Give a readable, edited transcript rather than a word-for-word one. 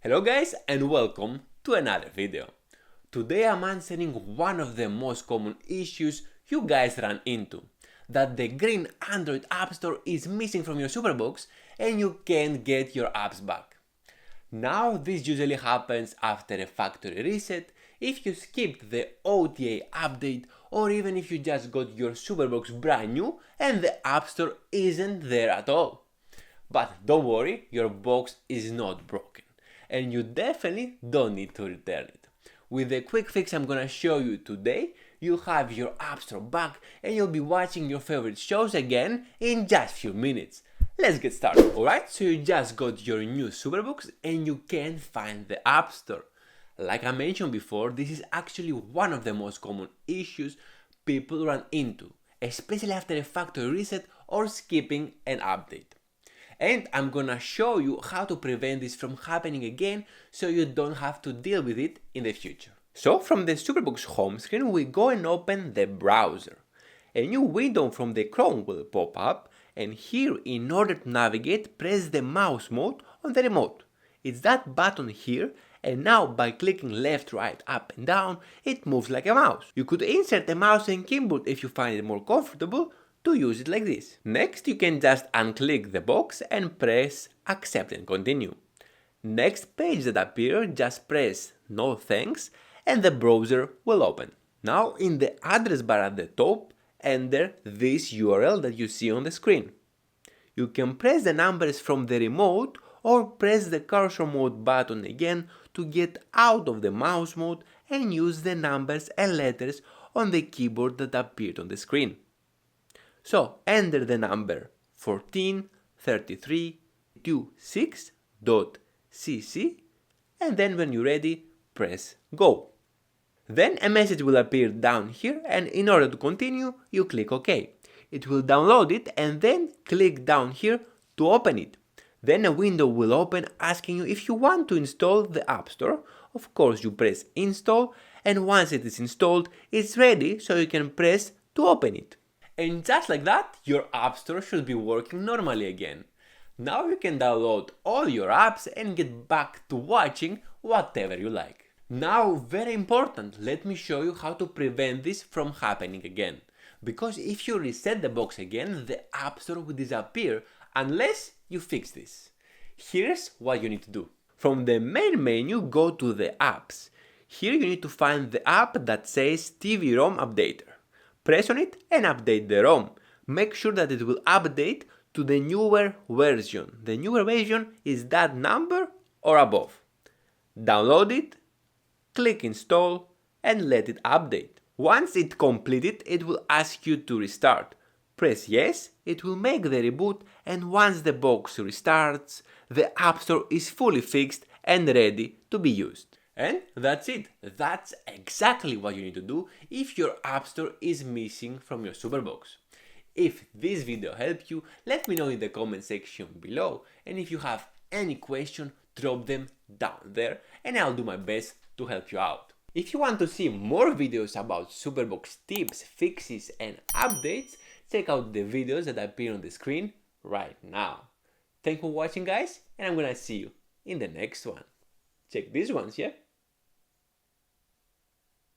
Hello guys and welcome to another video. Today I'm answering one of the most common issues you guys run into, that the green Android App Store is missing from your Superbox and you can't get your apps back. Now this usually happens after a factory reset, if you skipped the OTA update, or even if you just got your Superbox brand new and the App Store isn't there at all. But don't worry, your box is not broken and you definitely don't need to return it. With the quick fix I'm gonna show you today, you'll have your App Store back and you'll be watching your favorite shows again in just few minutes. Let's get started. Alright, so you just got your new Superbox and you can't find the App Store. Like I mentioned before, this is actually one of the most common issues people run into, especially after a factory reset or skipping an update. And I'm gonna show you how to prevent this from happening again so you don't have to deal with it in the future. So from the Superbox home screen we go and open the browser. A new window from the Chrome will pop up, and here in order to navigate press the mouse mode on the remote. It's that button here, and now by clicking left, right, up and down it moves like a mouse. You could insert a mouse and keyboard if you find it more comfortable to use it like this. Next you can just unclick the box and press accept and continue. Next page that appears, just press no thanks and the browser will open. Now in the address bar at the top enter this URL that you see on the screen. You can press the numbers from the remote or press the cursor mode button again to get out of the mouse mode and use the numbers and letters on the keyboard that appeared on the screen. So enter the number 143326.cc and then when you're ready, press go. Then a message will appear down here, and in order to continue, you click OK. It will download it and then click down here to open it. Then a window will open asking you if you want to install the App Store. Of course you press install, and once it is installed, it's ready so you can press to open it. And just like that, your App Store should be working normally again. Now you can download all your apps and get back to watching whatever you like. Now, very important, let me show you how to prevent this from happening again. Because if you reset the box again, the App Store will disappear unless you fix this. Here's what you need to do. From the main menu, go to the apps. Here you need to find the app that says TV ROM Updater. Press on it and update the ROM. Make sure that it will update to the newer version. The newer version is that number or above. Download it, click install and let it update. Once it's completed, it will ask you to restart. Press yes, it will make the reboot, and once the box restarts, the App Store is fully fixed and ready to be used. And that's it. That's exactly what you need to do if your App Store is missing from your Superbox. If this video helped you, let me know in the comment section below, and if you have any question, drop them down there and I'll do my best to help you out. If you want to see more videos about Superbox tips, fixes and updates, check out the videos that appear on the screen right now. Thanks for watching guys, and I'm gonna see you in the next one. Check these ones, yeah?